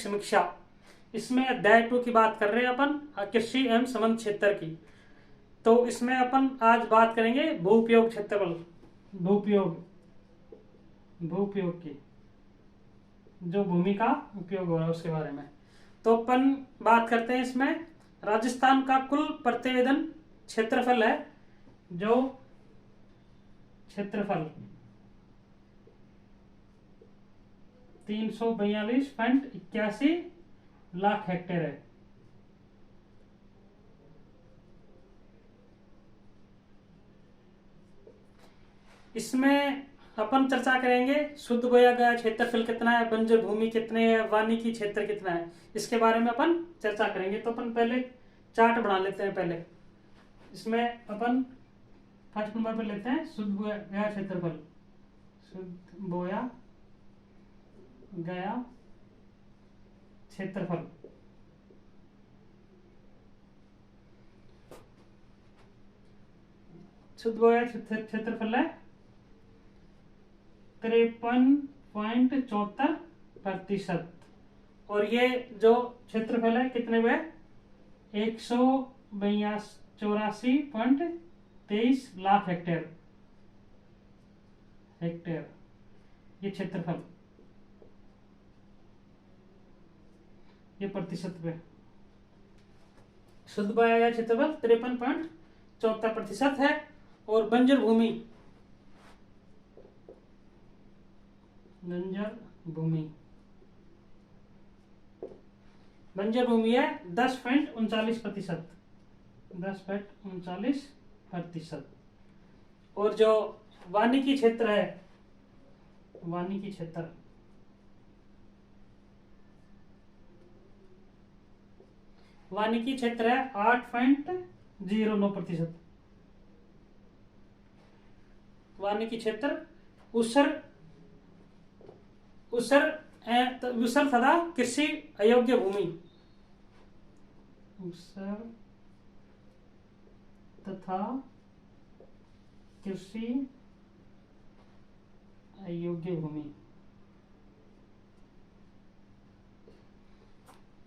समीक्षा। इसमें अध्याय 2 की बात कर रहे हैं अपन, कृषि एवं संबंध क्षेत्र की। तो इसमें अपन आज बात करेंगे भूउपयोग क्षेत्रफल, भूउपयोग भूउपयोग की, जो भूमि का उपयोग हो रहा है उसके बारे में। तो अपन बात करते हैं इसमें राजस्थान का कुल प्रतिवेदन क्षेत्रफल है, जो क्षेत्रफल 342.81 लाख हेक्टेयर है। इसमें अपन चर्चा करेंगे शुद्ध बोया गया क्षेत्रफल कितना है, बंजर भूमि कितने है, वानिकी क्षेत्र कितना है, इसके बारे में अपन चर्चा करेंगे। तो अपन पहले चार्ट बना लेते हैं। पहले इसमें अपन फर्स्ट नंबर पर लेते हैं शुद्ध बोया गया क्षेत्रफल, शुद्ध बोया गया क्षेत्रफल। शुद्ध बोया क्षेत्रफल है 53.74%। और ये जो क्षेत्रफल है कितने हुए, 184.23 लाख हेक्टेयर ये क्षेत्रफल, ये प्रतिशत पे शुद्ध बोया गया क्षेत्रफल 53.74% है। और बंजर भूमि बंजर भूमि है 10.39%, 10.39%। और जो वानिकी क्षेत्र है, वानिकी क्षेत्र है 8.09%। वानिकी क्षेत्र उसर तथा कृषि अयोग्य भूमि, उसर तथा कृषि अयोग्य भूमि,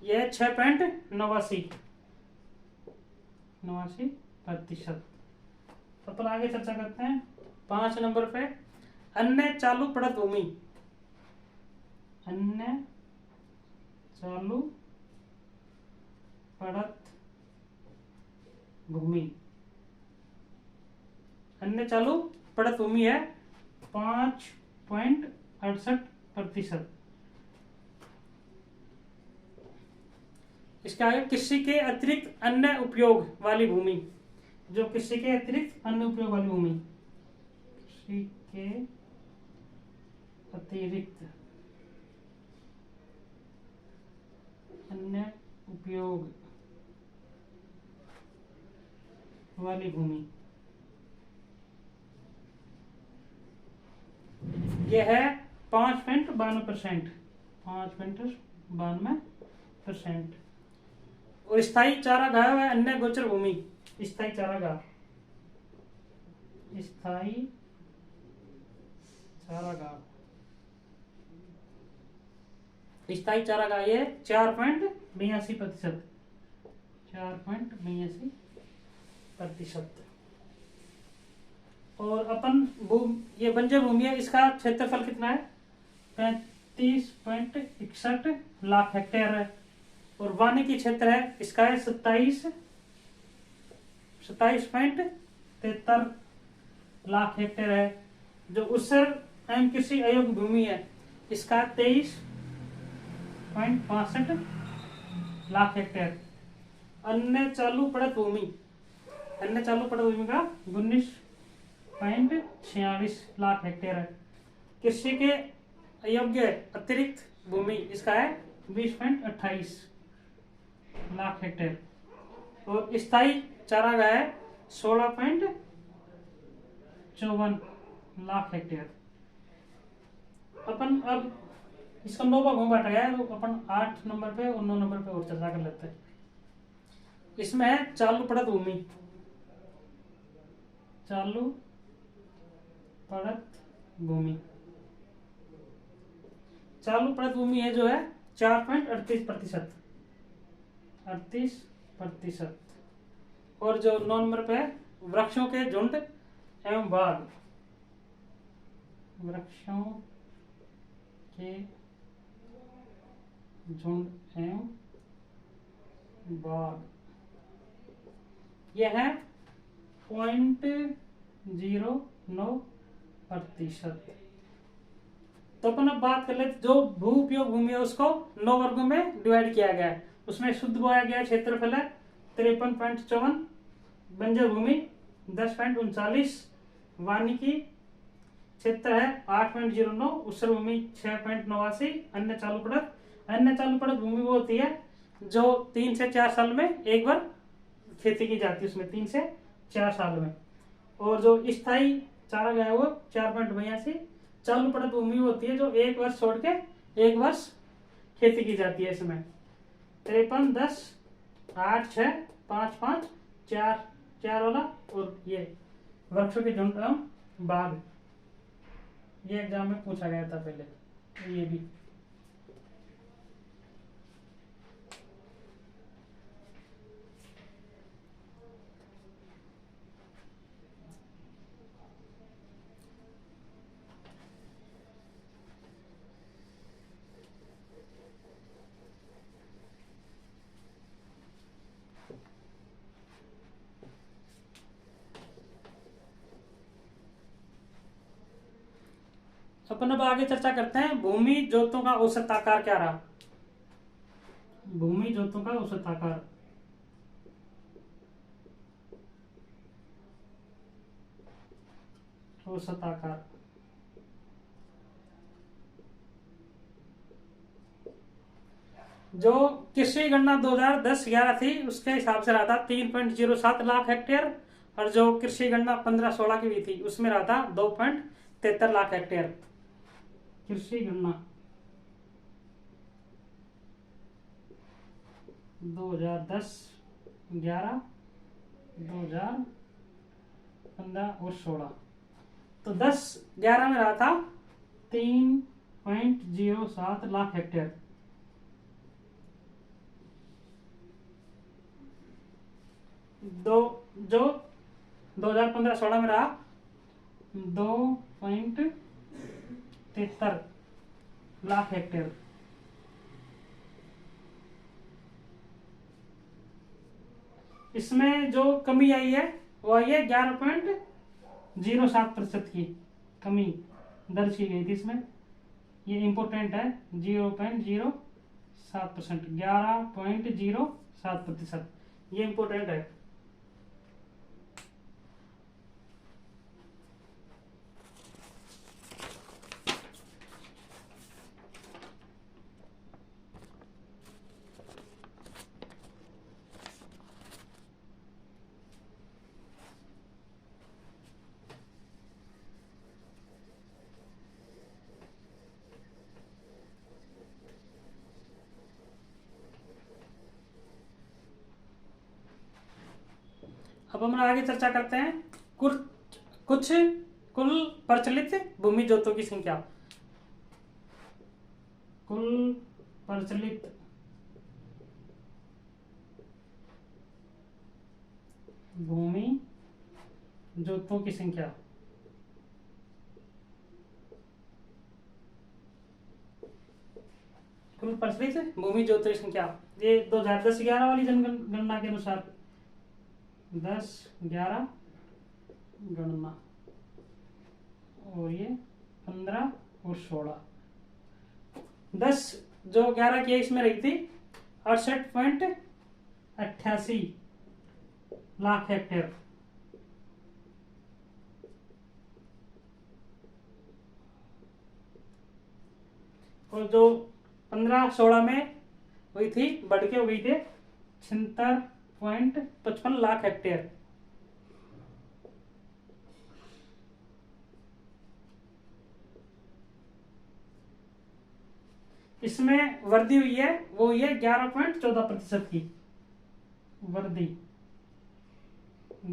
यह 6.89%। तो अपन आगे चर्चा करते हैं 5 नंबर पे अन्य चालू पड़त भूमि, अन्य चालू पड़त भूमि, अन्य चालू पड़त भूमि है 5.68%। इसका आगे कृषि के अतिरिक्त अन्य उपयोग वाली भूमि, जो कृषि के अतिरिक्त अन्य उपयोग वाली भूमि, कृषि के अतिरिक्त अन्य उपयोग वाली भूमि, यह है 5.92%, 5.92%। और स्थायी चारागाह व अन्य गोचर भूमि, स्थायी चारागाह ये 4.82%, 4.82%। और अपन ये बंजर भूमि है, इसका क्षेत्रफल कितना है, 35.61 लाख हेक्टेयर है। और वानिकी क्षेत्र है इसका है 27.73 लाख हेक्टेयर है। जो उसर एवं कृषि अयोग्य भूमि है इसका 23.62 लाख हेक्टेयर। अन्य चालू पड़त भूमि का 19.46 लाख हेक्टेयर है। कृषि के अयोग्य अतिरिक्त भूमि इसका है 20.28 लाख हेक्टेयर। और स्थायी चारागाह है 16.54 लाख हेक्टेयर। अपन अब इसका 9 भागों में बांटा गया है, तो अपन 8 नंबर पे और 9 नंबर पे और चर्चा कर लेते हैं। इसमें है चालू पड़त भूमि, चालू पड़त भूमि है जो है 4.38%, 38%। और जो 9 नंबर पे है वृक्षों के झुंड एवं बाग, वृक्षों के झुंड एवं बाग, यह है 0.09%। तो अपन अब बात कर लेते, जो भू उपयोग भूमि है उसको 9 वर्गों में डिवाइड किया गया है। उसमें शुद्ध बोया गया क्षेत्रफल है 53.54, बंजर भूमि 10.39, वानिकी क्षेत्र है 8.09, ऊसर भूमि 6.89, अन्य चालू पड़त भूमि वो होती है जो 3 से 4 साल में एक बार खेती की जाती है, उसमें 3 से 4 साल में। और जो स्थायी चारा गया है वो 4.82, चालू पड़त भूमि होती है जो 1 वर्ष छोड़ के 1 वर्ष खेती की जाती है। इसमें 53, 10, 8, 6, 5, 5, 4 वाला। और ये वृक्षों के झुंड एवं बाग, ये एग्जाम में पूछा गया था पहले, ये भी। अपन अब आगे चर्चा करते हैं भूमि जोतों का औसत आकार क्या रहा। भूमि जोतों का औसत आकार, औसत आकार जो कृषि गणना 2010-11 थी उसके हिसाब से रहा था 3.07 लाख हेक्टेयर, और जो कृषि गणना 15-16 की हुई थी उसमें रहा था 2.73 लाख हेक्टेयर। कृषि गणना 2010-11, 2015 और 16, तो 10-11 में रहा था 3.07 लाख हेक्टेयर। जो 2015-16 में रहा 2.73 लाख हेक्टेयर। इसमें जो कमी आई है वो आई है 11.07% की कमी दर्ज की गई थी इसमें। ये इंपोर्टेंट है, 0.07%, 11.07%, ये इंपोर्टेंट है। अब हम आगे चर्चा करते हैं कुछ कुल प्रचलित भूमि जोतों की संख्या। कुल प्रचलित भूमि जोतों की संख्या, कुल प्रचलित भूमि जोतों की संख्या, ये 2010-11 वाली जनगणना के अनुसार 10-11 गणना, और ये 15 और 16। 10 जो 11 की इसमें रही थी 68.88 लाख हेक्टेयर, और जो 15-16 में हुई थी बढ़ के हुई थी 76.55 लाख हेक्टेयर। इसमें वृद्धि हुई है वो हुई है 11.14% की वृद्धि,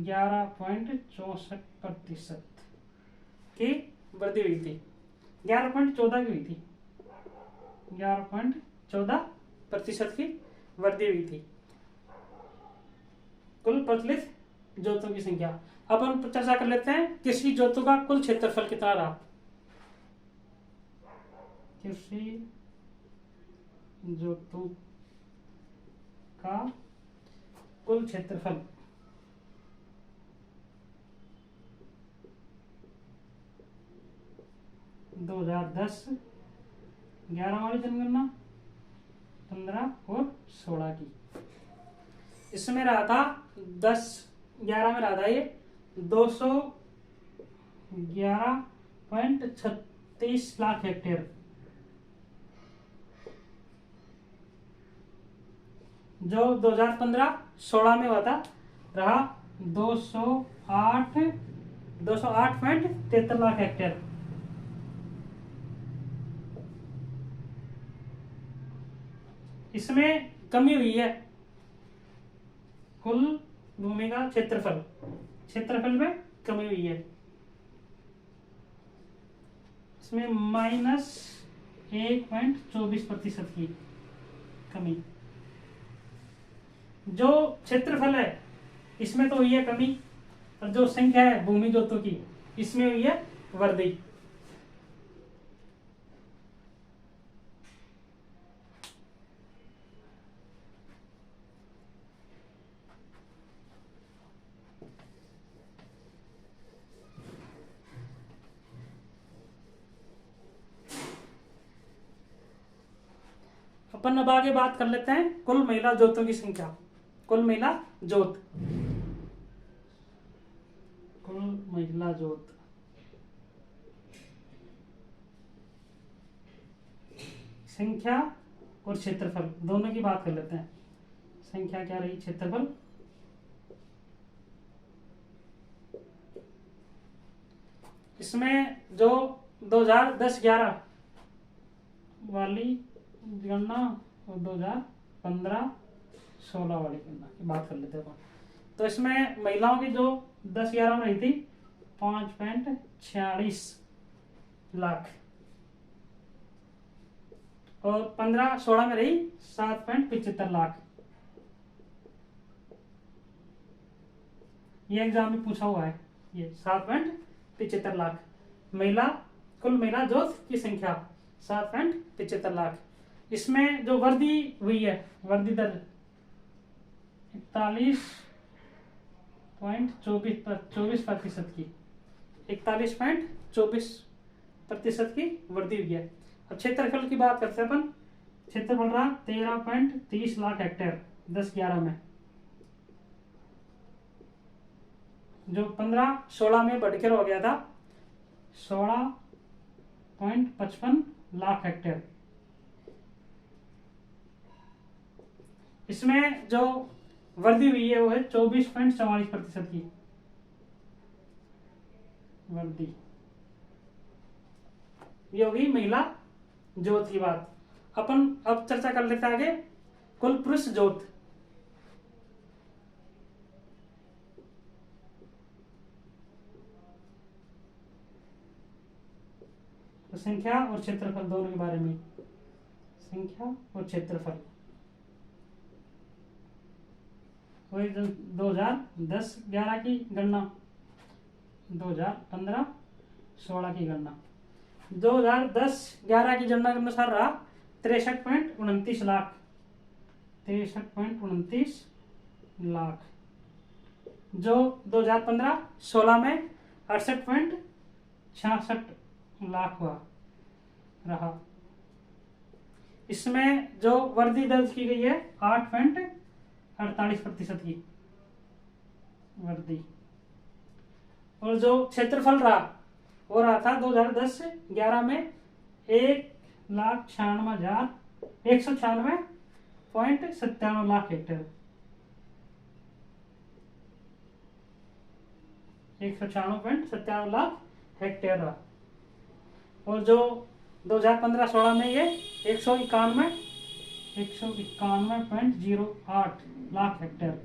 11.64% की वृद्धि हुई थी, 11.14 की हुई थी, 11.14 14% की वृद्धि हुई थी कुल प्रचलित जोतों की संख्या। अब हम चर्चा कर लेते हैं कृषि जोतों का कुल क्षेत्रफल कितना रहा। कृषि जोतों का कुल क्षेत्रफल 2010 11 वाली जनगणना 15 और 16 की। इसमें रहा था 10-11 में रहा था ये 211.36 लाख हेक्टेयर। जो 2015-16 में हुआ था रहा 208.73 लाख हेक्टेयर। इसमें कमी हुई है कुल भूमि का क्षेत्रफल में कमी हुई है। इसमें -1.24% की कमी। जो क्षेत्रफल है इसमें तो हुई है कमी और जो संख्या है भूमि जोतों की इसमें हुई है वृद्धि। अपन अब आगे बात कर लेते हैं कुल महिला जोतों की संख्या। कुल महिला जोत संख्या और क्षेत्रफल दोनों की बात कर लेते हैं। संख्या क्या रही, क्षेत्रफल। इसमें जो 2010-11 वाली गणना और 2015-16 वाली गणना की बात कर लेते हैं। तो इसमें महिलाओं की जो 10-11 में रही थी 5.46 लाख और 15-16 में रही 7.75 लाख। ये एग्जाम में पूछा हुआ है, ये 7.75 लाख कुल महिला जोत की संख्या 7.75 लाख। इसमें जो वृद्धि हुई है, वृद्धि दर 41.24% की 41.24% की वृद्धि हुई है। अब क्षेत्रफल की बात करते हैं अपन। क्षेत्रफल रहा 13.30 लाख हेक्टेयर 10-11 में, जो 15-16 में बढ़कर हो गया था 16.55 लाख हेक्टेयर। इसमें जो वृद्धि हुई है वो है 24.44% की वृद्धि। ये होगी महिला जोत की बात। अपन अब चर्चा कर लेते हैं आगे कुल पुरुष जोत। तो संख्या और क्षेत्रफल दोनों के बारे में। संख्या और क्षेत्रफल वही 2010-11 की गणना, 2015-16 की गणना। 2010-11 की गणना के अनुसार रहा 63.29 लाख 63.29 लाख। जो 2015-16 में 68.66 लाख हुआ रहा। इसमें जो वृद्धि दर्ज की गई है 8.48% की वृद्धि। और जो क्षेत्रफल रहा वो रहा था 2010-11 में 1,96,196.97 लाख हेक्टेयर 196.97 लाख हेक्टेयर रहा। और जो 2015-16 में ये 191.08 लाख हेक्टेयर।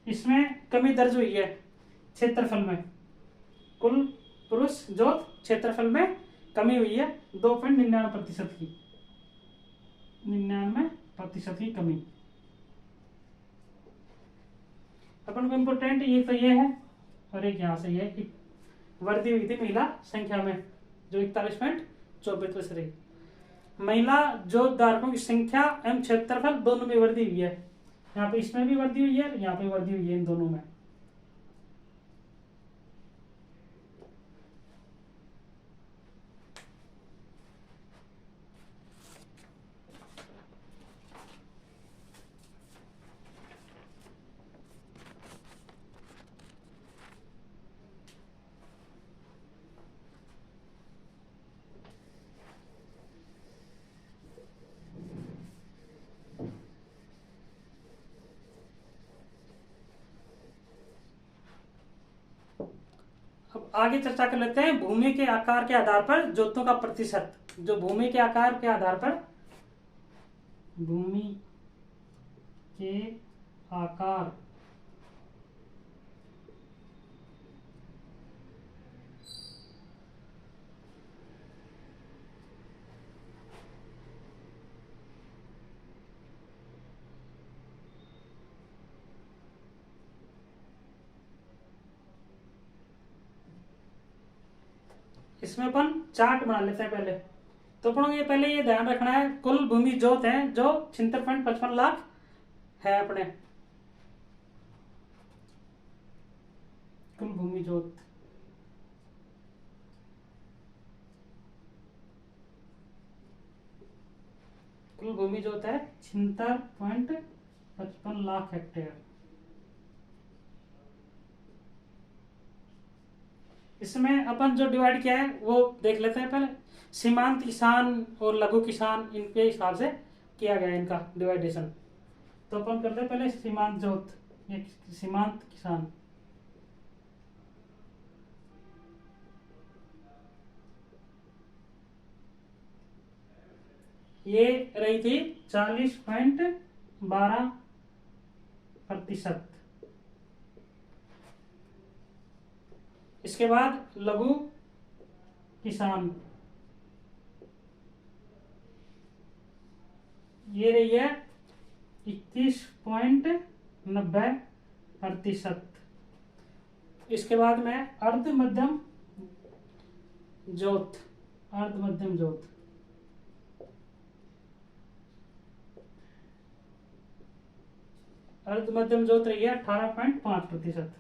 इसमें कमी दर्ज हुई है क्षेत्रफल में। कुल पुरुष जोत क्षेत्रफल में कमी हुई है 2.99% की, 99% की कमी। अपन को इम्पोर्टेंट ये तो ये है, और एक यहाँ से ये कि वृद्धि हुई थी महिला संख्या में जो 41.24 रही। महिला जोत धारकों की संख्या एवं क्षेत्रफल दोनों में वृद्धि हुई है। यहाँ पे इसमें भी वृद्धि हुई है, यहाँ पे वृद्धि हुई है, इन दोनों में। अब आगे चर्चा कर लेते हैं भूमि के आकार के आधार पर जोतों का प्रतिशत। जो भूमि के आकार के आधार पर, भूमि के आकार इसमें अपन चार्ट बना लेते हैं पहले। तो अपन ये पहले ये ध्यान रखना है कुल भूमि जोत है जो 76.55 लाख है अपने, कुल भूमि जोत। कुल भूमि जोत है 76.55 लाख हेक्टेयर। इसमें अपन जो डिवाइड किया है वो देख लेते हैं पहले। सीमांत किसान और लघु किसान, इनके हिसाब से किया गया है इनका डिवाइडेशन। तो अपन करते हैं पहले सीमांत जोत, ये सीमांत किसान। ये रही थी 40.12%। इसके बाद लघु किसान, ये रही है 21.90%। इसके बाद में अर्ध मध्यम जोत, अर्ध मध्यम जोत, अर्ध मध्यम जोत रही है 18.5%।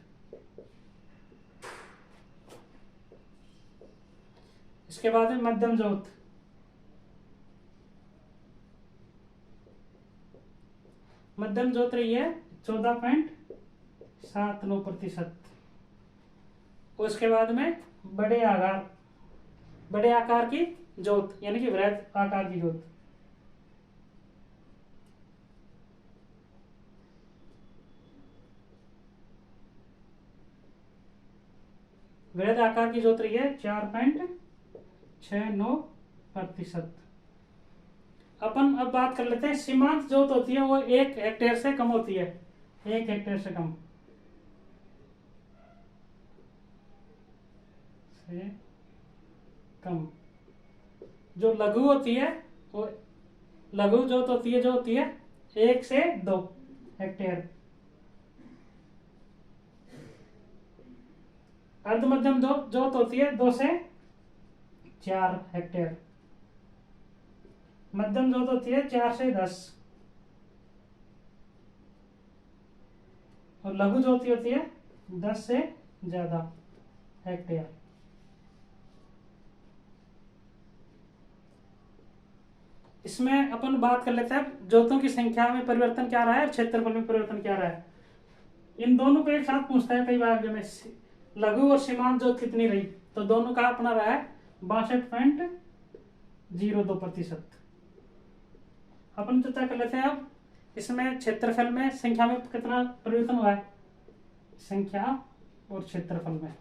इसके बाद में मध्यम जोत, मध्यम जोत रही है 14.79%। उसके बाद में बड़े आकार की जोत यानी कि वृहद आकार की जोत, वृहद आकार की जोत रही है 4.69%। अपन अब बात कर लेते हैं सीमांत जोत होती है वो 1 हेक्टेयर से कम होती है, 1 हेक्टेयर से कम, से कम। जो लघु होती है वो, लघु जोत होती है जो होती है 1 से 2 हेक्टेयर। अर्ध मध्यम जोत होती है 2 से 4 हेक्टेयर। मध्यम जोत होती है 4 से 10, और लघु जोत होती है 10 से ज्यादा हेक्टेयर। इसमें अपन बात कर लेते हैं जोतों की संख्या में परिवर्तन क्या रहा है और क्षेत्रफल में परिवर्तन क्या रहा है। इन दोनों को एक साथ पूछता है कई बार, जो में लघु और सीमांत जोत कितनी रही, तो दोनों का अपना रहा है 62.02%। अपन चर्चा कर लेते हैं अब इसमें क्षेत्रफल में संख्या में कितना परिवर्तन हुआ है, संख्या और क्षेत्रफल में।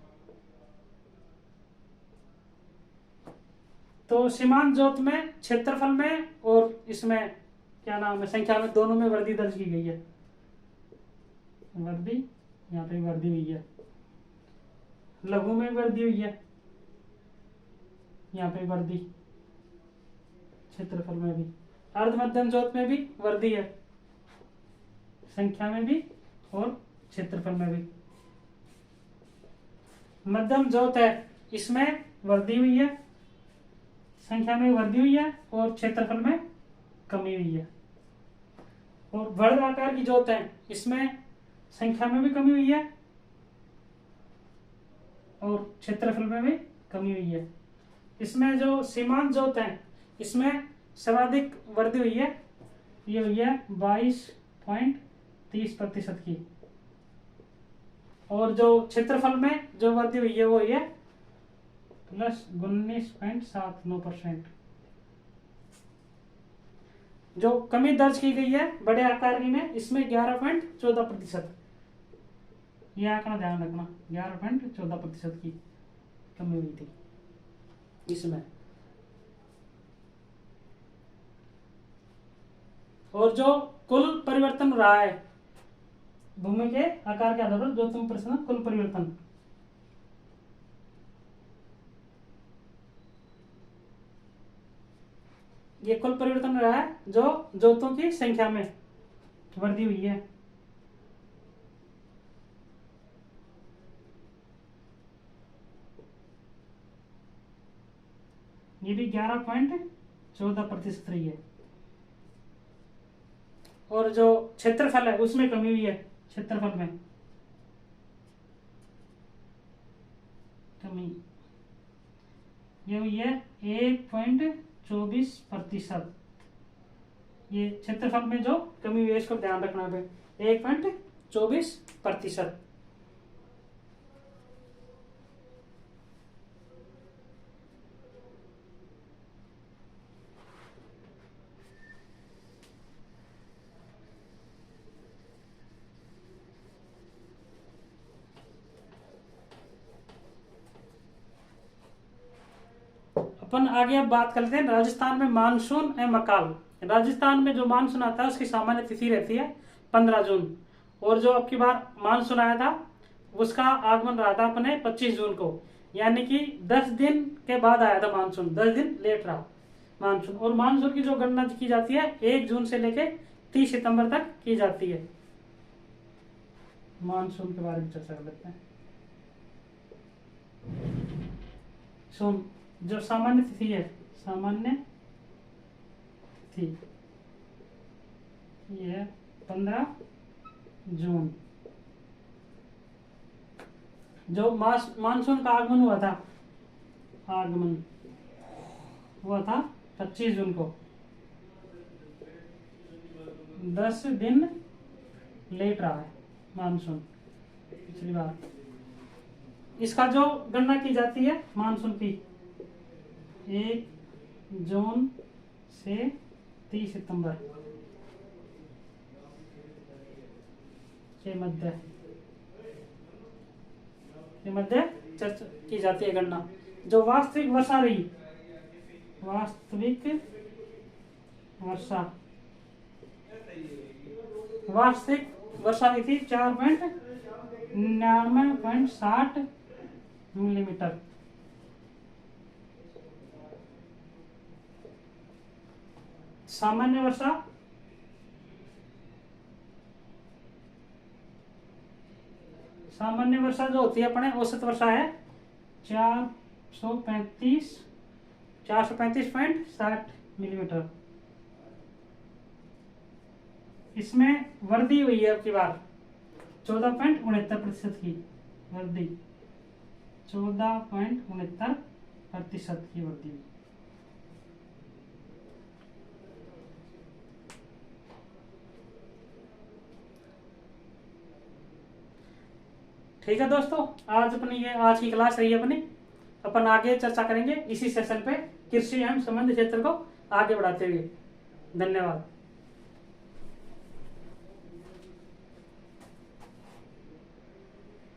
तो सीमांत जोत में क्षेत्रफल में और इसमें क्या नाम है संख्या में, दोनों में वृद्धि दर्ज की गई है, वृद्धि, यहाँ पे वृद्धि हुई है। लघु में वृद्धि हुई है, यहाँ पे वृद्धि, क्षेत्रफल में भी। अर्ध मध्यम ज्योत में भी वृद्धि है, संख्या में भी और क्षेत्रफल में भी। मध्यम ज्योत है, इसमें वृद्धि हुई है, संख्या में वृद्धि हुई है और क्षेत्रफल में कमी हुई है। और वर्ग आकार की ज्योत है, इसमें संख्या में भी कमी हुई है और क्षेत्रफल में भी कमी हुई है। इसमें जो सीमांत ज्योत है, इसमें सर्वाधिक वृद्धि हुई है, ये हुई है 22.30% की। और जो क्षेत्रफल में जो वृद्धि हुई है वो हुई है +19.79%। जो कमी दर्ज की गई है बड़े आकार की में, इसमें 11.14%। यह आंकड़ा ध्यान रखना, 11.14% की कमी हुई थी इसमें। और जो कुल परिवर्तन रहा है भूमि के आकार के आधार पर, जो तुम प्रश्न कुल परिवर्तन, ये कुल परिवर्तन रहा है जो ज्योतों की संख्या में वृद्धि हुई है। ये भी 11.14% रही है। और जो क्षेत्रफल है उसमें कमी हुई है, क्षेत्रफल में कमी, ये हुई है 1.24%। ये क्षेत्रफल में जो कमी हुई है इसको ध्यान रखना है, 1.24%। अपन आगे अब बात करते हैं राजस्थान में मानसून एवं अकाल। राजस्थान में जो मानसून आता है उसकी सामान्य तिथि रहती है 15 जून। और जो अब की बार मानसून आया था उसका आगमन रहा था अपने 25 जून को, यानी कि 10 दिन के बाद आया था मानसून, 10 दिन लेट रहा मानसून। और मानसून की जो गणना की जाती है 1 जून से लेके 30 सितंबर तक की जाती है। मानसून के बारे में चर्चा कर लेते हैं। सुन, जो सामान्य तिथि है, सामान्य तिथि ये 15 जून। जो मानसून का आगमन हुआ था, आगमन हुआ था 25 जून को, 10 दिन लेट रहा है मानसून पिछली बार। इसका जो गणना की जाती है मानसून की 1 जून से 30 सितंबर के मध्य चर्चा की जाती है गणना। जो वास्तविक वर्षा रही, वास्तविक वर्षा हुई थी 4.99.60 मिलीमीटर। सामान्य वर्षा जो होती है अपने औसत वर्षा है 435.60 मिलीमीटर। इसमें वृद्धि हुई है अब की बार 14.69% की वृद्धि, 14.69% की वृद्धि। ठीक है दोस्तों, आज की क्लास रही है अपनी। अपन आगे चर्चा करेंगे इसी सेशन पे, कृषि एवं संबंध क्षेत्र को आगे बढ़ाते हुए। धन्यवाद।